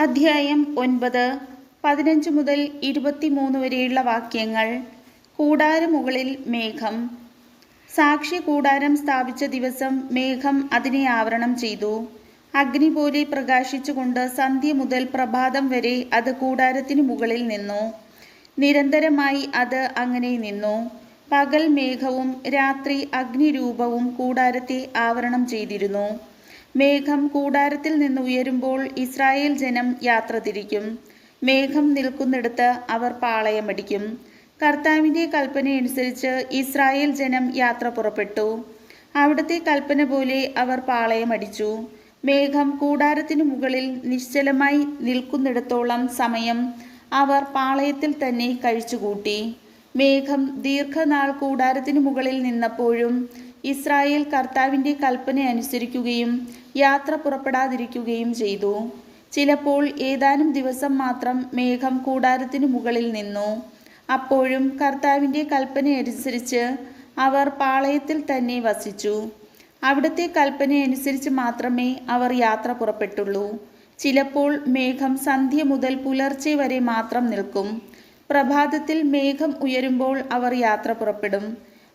അധ്യായം 9 15 മുതൽ 23 വരെയുള്ള വാക്യങ്ങൾ. കൂടാരമുകളിൽ മേഘം. സാക്ഷി കൂടാരം സ്ഥാപിച്ച ദിവസം മേഘം അതിനെ ആവരണം ചെയ്തു. അഗ്നി പോലെ പ്രകാശിച്ചുകൊണ്ട് സന്ധ്യ മുതൽ പ്രഭാതം വരെ അത് കൂടാരത്തിനു മുകളിൽ നിന്നു. നിരന്തരമായി അത് അങ്ങനെ നിന്നു. പകൽ മേഘവും രാത്രി അഗ്നിരൂപവും കൂടാരത്തെ ആവരണം ചെയ്തിരുന്നു. മേഘം കൂടാരത്തിൽ നിന്ന് ഉയരുമ്പോൾ ഇസ്രായേൽ ജനം യാത്ര തിരിക്കും. മേഘം നിൽക്കുന്നിടത്ത് അവർ പാളയമടിക്കും. കർത്താവിൻ്റെ കൽപ്പനയനുസരിച്ച് ഇസ്രായേൽ ജനം യാത്ര പുറപ്പെട്ടു. അവിടുത്തെ കൽപ്പന പോലെ അവർ പാളയമടിച്ചു. മേഘം കൂടാരത്തിനു മുകളിൽ നിശ്ചലമായി നിൽക്കുന്നിടത്തോളം സമയം അവർ പാളയത്തിൽ തന്നെ കഴിച്ചുകൂട്ടി. മേഘം ദീർഘനാൾ കൂടാരത്തിനു മുകളിൽ നിന്നപ്പോഴും ഇസ്രായേൽ കർത്താവിൻ്റെ കൽപ്പന അനുസരിക്കുകയും യാത്ര പുറപ്പെടാതിരിക്കുകയും ചെയ്തു. ചിലപ്പോൾ ഏതാനും ദിവസം മാത്രം മേഘം കൂടാരത്തിനു മുകളിൽ നിന്നു. അപ്പോഴും കർത്താവിൻ്റെ കൽപ്പനയനുസരിച്ച് അവർ പാളയത്തിൽ തന്നെ വസിച്ചു. അവിടുത്തെ കൽപ്പനയനുസരിച്ച് മാത്രമേ അവർ യാത്ര പുറപ്പെട്ടുള്ളൂ. ചിലപ്പോൾ മേഘം സന്ധ്യ മുതൽ പുലർച്ചെ വരെ മാത്രം നിൽക്കും. പ്രഭാതത്തിൽ മേഘം ഉയരുമ്പോൾ അവർ യാത്ര പുറപ്പെടും.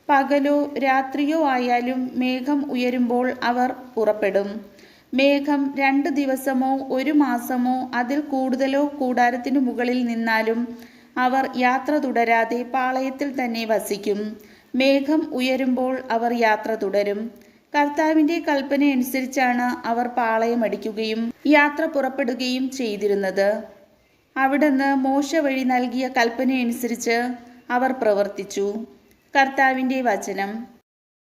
പകലോ രാത്രിയോ ആയാലും മേഘം ഉയരുമ്പോൾ അവർ പുറപ്പെടും. മേഘം 2 ദിവസമോ 1 മാസമോ അതിൽ കൂടുതലോ കൂടാരത്തിനു മുകളിൽ നിന്നാലും അവർ യാത്ര തുടരാതെ പാളയത്തിൽ തന്നെ വസിക്കും. മേഘം ഉയരുമ്പോൾ അവർ യാത്ര തുടരും. കർത്താവിൻ്റെ കൽപ്പനയനുസരിച്ചാണ് അവർ പാളയമടിക്കുകയും യാത്ര പുറപ്പെടുകയും ചെയ്തിരുന്നത്. അവിടുന്ന് മോശ വഴി നൽകിയ കൽപ്പനയനുസരിച്ച് അവർ പ്രവർത്തിച്ചു. കർത്താവിൻ്റെ വചനം.